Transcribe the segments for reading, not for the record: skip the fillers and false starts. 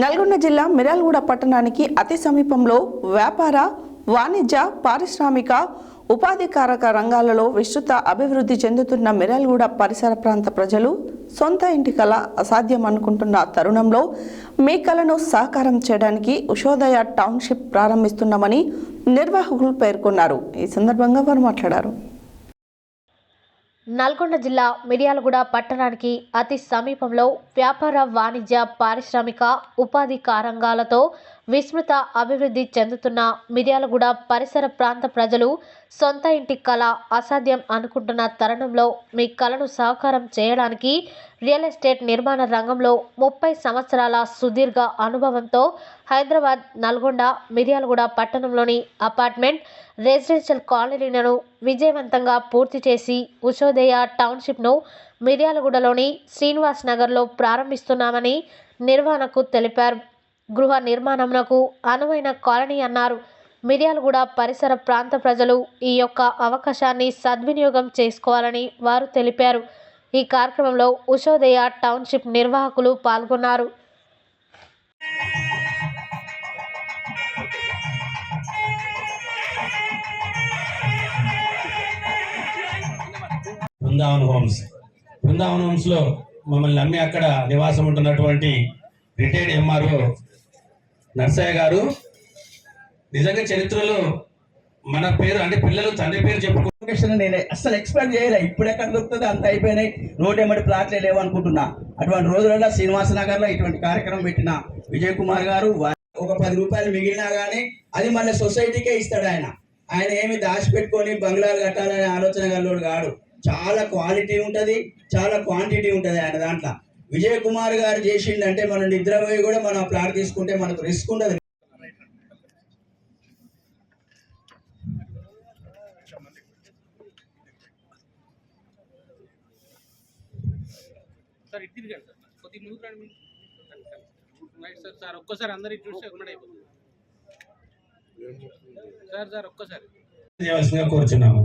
నల్గొండ జిల్లా మిర్యాలగూడ పట్టణానికి అతి సమీపంలో వ్యాపార, వాణిజ్య, పారిశ్రామిక, ఉపాధికారక రంగాలలో విస్తృత అభివృద్ధి చెందుతున్న మిర్యాలగూడ పరిసర ప్రాంత ప్రజలు సొంత ఇంటి కల అసాధ్యం అనుకుంటున్న తరుణంలో మీ కలను సాకారం చేయడానికి ఉషోదయ టౌన్షిప్ ప్రారంభిస్తున్నామని నిర్వాహకులు పేర్కొన్నారు. ఈ సందర్భంగా వారు మాట్లాడారు. నల్గొండ జిల్లా మిర్యాలగూడ పట్టణానికి అతి సమీపంలో వ్యాపార, వాణిజ్య, పారిశ్రామిక, ఉపాధి రంగాలతో విస్తృత అభివృద్ధి చెందుతున్న మిర్యాలగూడ పరిసర ప్రాంత ప్రజలు సొంత ఇంటి కల అసాధ్యం అనుకుంటున్న తరుణంలో మీ కలను సాకారం చేయడానికి రియల్ ఎస్టేట్ నిర్మాణ రంగంలో 30 సంవత్సరాల సుదీర్ఘ అనుభవంతో హైదరాబాద్, నల్గొండ, మిర్యాలగూడ పట్టణంలోని అపార్ట్మెంట్, రెసిడెన్షియల్ కాలనీలను విజయవంతంగా పూర్తి చేసి ఉషోదయ టౌన్షిప్ను మిర్యాలగూడలోని శ్రీనివాస్ నగర్లో ప్రారంభిస్తున్నామని నిర్వహణకు తెలిపారు. గృహ నిర్మాణమునకు అనువైన కాలనీ అన్నారు. మిర్యాలగూడ పరిసర ప్రాంత ప్రజలు ఈ యొక్క అవకాశాన్ని సద్వినియోగం చేసుకోవాలని వారు తెలిపారు. ఈ కార్యక్రమంలో ఉషోదయ టౌన్షిప్ నిర్వాహకులు పాల్గొన్నారు. బృందావన్ హోమ్స్ లో మమ్మల్ని నమ్మి అక్కడ నివాసం ఉంటున్నటువంటి రిటైర్డ్ ఎంఆర్ఓ నర్సయ్య గారు నిజంగా చరిత్రలో మన పేరు అంటే పిల్లలు తండ్రి పేరు చెప్పుకోవడం నేను అసలు ఎక్స్పెక్ట్ చేయలే. ఇప్పుడు ఎక్కడ దొరుకుతుంది, అంత అయిపోయినాయి, రోడ్ ఏమటి ప్లాట్లే లేవు అనుకుంటున్నా. అటువంటి రోజులలో శ్రీనివాస నగర్ లో ఇటువంటి కార్యక్రమం పెట్టిన విజయ్ కుమార్ గారు ఒక 10 రూపాయలు మిగిలినా గానీ అది మళ్ళీ సొసైటీకే ఇస్తాడు. ఆయన ఏమి దాచిపెట్టుకొని బంగ్లాలు కట్టాలనే ఆలోచన గల్లోడు కాడు. చాలా క్వాలిటీ ఉంటది, చాలా క్వాంటిటీ ఉంటది ఆయన దాంట్లో. విజయ్ కుమార్ గారు చేసిండంటే మనం నిద్రపోయి కూడా మనం ప్లాట్ తీసుకుంటే మనకు రిస్క్ ఉండదు. ఒక్కసారి అందరి చూస్తే ఒక్కసారి కోరుచున్నాము.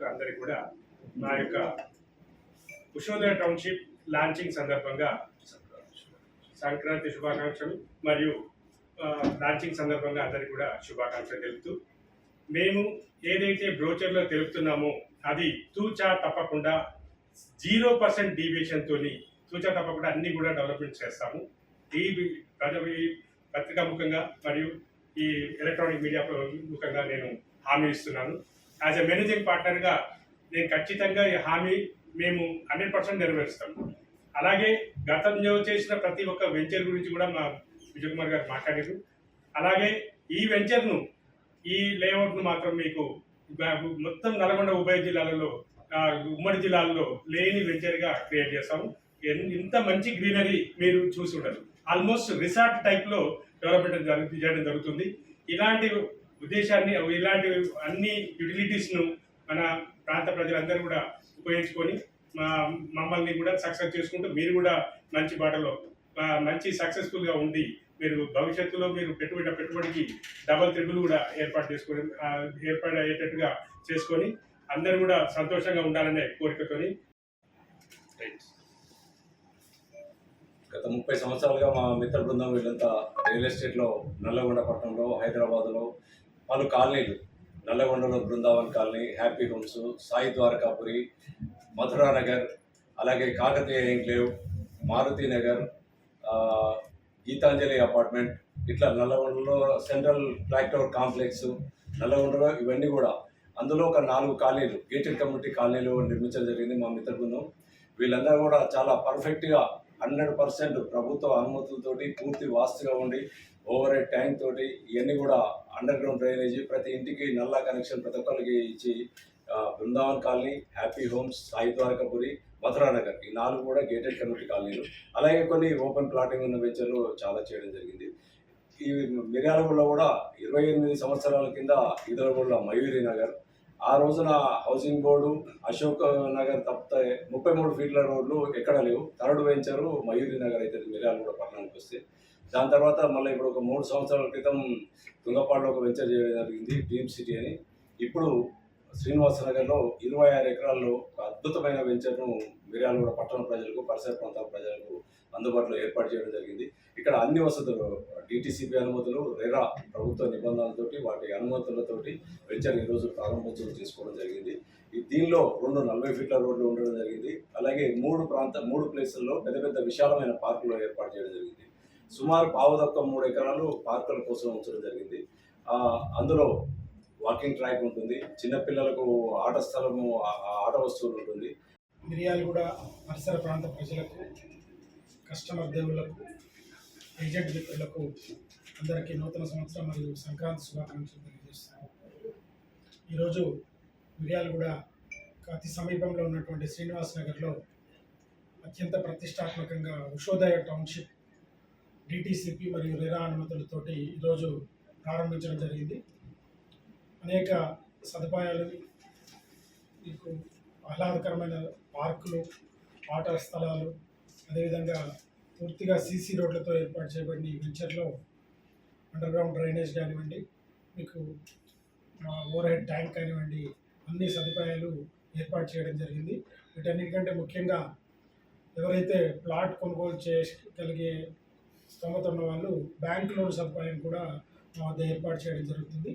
అందరికి కూడా నా యొక్క ఉషోదయ టౌన్షిప్ లాంచింగ్ సందర్భంగా సంక్రాంతి శుభాకాంక్షలు మరియు లాంచింగ్ సందర్భంగా అందరికి కూడా శుభాకాంక్షలు తెలుపుతూ, మేము ఏదైతే బ్రోచర్లో తెలుపుతున్నామో అది తూచా తప్పకుండా 0% డీవియేషన్తో తూచా తప్పకుండా అన్ని కూడా డెవలప్మెంట్ చేస్తాము. ఈ పత్రికా ముఖంగా మరియు ఈ ఎలక్ట్రానిక్ మీడియా ముఖంగా నేను హామీ ఇస్తున్నాను. యాజ్ ఎ మేనేజింగ్ పార్ట్నర్గా నేను ఖచ్చితంగా ఈ హామీ మేము 100% నెరవేరుస్తాము. అలాగే గతంలో చేసిన ప్రతి ఒక్క వెంచర్ గురించి కూడా మా విజయ్ కుమార్ గారు మాట్లాడారు. అలాగే ఈ వెంచర్ను, ఈ లేఅవుట్ను మాత్రం మీకు మొత్తం నల్గొండ ఉభయ జిల్లాలలో, ఉమ్మడి జిల్లాల్లో లేని వెంచర్గా క్రియేట్ చేస్తాము. ఇంత మంచి గ్రీనరీ మీరు చూసి ఉండరు. ఆల్మోస్ట్ రిసార్ట్ టైప్లో డెవలప్మెంట్ చేయడం జరుగుతుంది. ఇలాంటి ఉద్దేశాన్ని, ఇలాంటి అన్ని యుటిలిటీస్ను మన ప్రాంత ప్రజలందరూ కూడా ఉపయోగించుకొని మమ్మల్ని కూడా సక్సెస్ చేసుకుంటూ మీరు కూడా మంచి బాటలో మంచి సక్సెస్ఫుల్గా ఉండి మీరు భవిష్యత్తులో మీరు పెట్టుబడికి డబల్ త్రిబుల్ కూడా ఏర్పాటు అయ్యేటట్టుగా చేసుకొని అందరూ కూడా సంతోషంగా ఉండాలనే కోరికతోని. గత 30 సంవత్సరాలుగా మా మిత్ర బృందం వీళ్ళంతా రియల్ ఎస్టేట్లో నల్లగొండ పట్టణంలో, హైదరాబాద్లో పలు కాలనీలు, నల్లగొండలో Brindavan colony, happy homes, Sai Dwarakapuri, Madhura Nagar, అలాగే కాకతీయ ఎంక్లేవ్, మారుతి నగర్, గీతాంజలి అపార్ట్మెంట్, ఇట్లా నల్లగొండలో సెంట్రల్ ట్రాక్టర్ కాంప్లెక్స్ నల్లగొండలో ఇవన్నీ కూడా, అందులో ఒక 4 కాలనీలు గేటెడ్ కమ్యూనిటీ కాలనీలు నిర్మించడం జరిగింది మా మిత్ర బృందం. వీళ్ళందరూ కూడా చాలా పర్ఫెక్ట్గా 100% ప్రభుత్వ అనుమతులతోటి పూర్తి వాస్తుగా ఉండి ఓవర్ హెడ్ ట్యాంక్ తోటి ఇవన్నీ కూడా అండర్ గ్రౌండ్ డ్రైనేజీ, ప్రతి ఇంటికి నల్లా కనెక్షన్ ప్రతి ఒక్కరికి ఇచ్చి Brindavan colony, happy homes, Sai Dwarakapuri, Madhura Nagar ఈ 4 కూడా గేటెడ్ కమ్యూనిటీ కాలనీలు. అలాగే కొన్ని ఓపెన్ ప్లాటింగ్ ఉన్న వెంచర్లు చాలా చేయడం జరిగింది. ఈ మిర్యాలగూడలో కూడా 28 సంవత్సరాల కింద ఇదలగూడలో మయూరి నగర్, ఆ రోజున హౌసింగ్ బోర్డు అశోక్ నగర్ తప్పితే 33 ఫీట్ల రోడ్లు ఎక్కడ లేవు. థర్డ్ వెంచరు మయూరి నగర్ అయితే మిర్యాలగూడ పట్టణానికి వస్తే, దాని తర్వాత మళ్ళీ ఇప్పుడు ఒక 3 సంవత్సరాల క్రితం తుంగపాడులో ఒక వెంచర్ చేయడం జరిగింది, డ్రీమ్ సిటీ అని. ఇప్పుడు శ్రీనివాస నగర్లో 26 ఎకరాల్లో ఒక అద్భుతమైన వెంచర్ను మిర్యాలగూడ పట్టణ ప్రజలకు, పరిసర ప్రాంతాల ప్రజలకు అందుబాటులో ఏర్పాటు చేయడం జరిగింది. ఇక్కడ అన్ని వసతులు, డిటిసిపి అనుమతులు, రెరా ప్రభుత్వ నిబంధనలతోటి, వాటి అనుమతులతోటి వెంచర్ ఈరోజు ప్రారంభోత్సవం చేసుకోవడం జరిగింది. దీనిలో 2 40 ఫీట్ల రోడ్లు ఉండడం జరిగింది. అలాగే 3 ప్లేసుల్లో పెద్ద పెద్ద విశాలమైన పార్కులు ఏర్పాటు చేయడం జరిగింది. సుమారు 3 ఎకరాలు పార్కుల కోసం ఉంచడం జరిగింది. అందులో వాకింగ్ ట్రాక్ ఉంటుంది, చిన్నపిల్లలకు ఆట స్థలము, ఆట వస్తువులు ఉంటుంది. మిర్యాలగూడ పరిసర ప్రాంత ప్రజలకు, కస్టమర్ దేవుళ్లకు, ఏజెంట్ మిత్రులకు అందరికీ నూతన సంవత్సరం మరియు సంక్రాంతి శుభాకాంక్షలు తెలియజేస్తున్నాను. ఈరోజు మిర్యాలగూడ అతి సమీపంలో ఉన్నటువంటి శ్రీనివాస్ నగర్లో అత్యంత ప్రతిష్టాత్మకంగా ఉషోదయ టౌన్షిప్ డిటిసిపి మరియు రెరా అనుమతులతోటి ఈరోజు ప్రారంభించడం జరిగింది. అనేక సదుపాయాలు, మీకు ఆహ్లాదకరమైన పార్కులు, ఆట స్థలాలు, అదేవిధంగా పూర్తిగా సీసీ రోడ్లతో ఏర్పాటు చేయబడిన ఈ వెంచర్లో అండర్ గ్రౌండ్ డ్రైనేజ్ కానివ్వండి, మీకు ఓవర్ హెడ్ ట్యాంక్ కానివ్వండి, అన్ని సదుపాయాలు ఏర్పాటు చేయడం జరిగింది. వీటన్నిటికంటే ముఖ్యంగా ఎవరైతే ప్లాట్ కొనుగోలు చేయగలిగే స్తోమత ఉన్న వాళ్ళు బ్యాంక్ లోన్ సదుపాయం కూడా మా వద్ద ఏర్పాటు చేయడం జరుగుతుంది.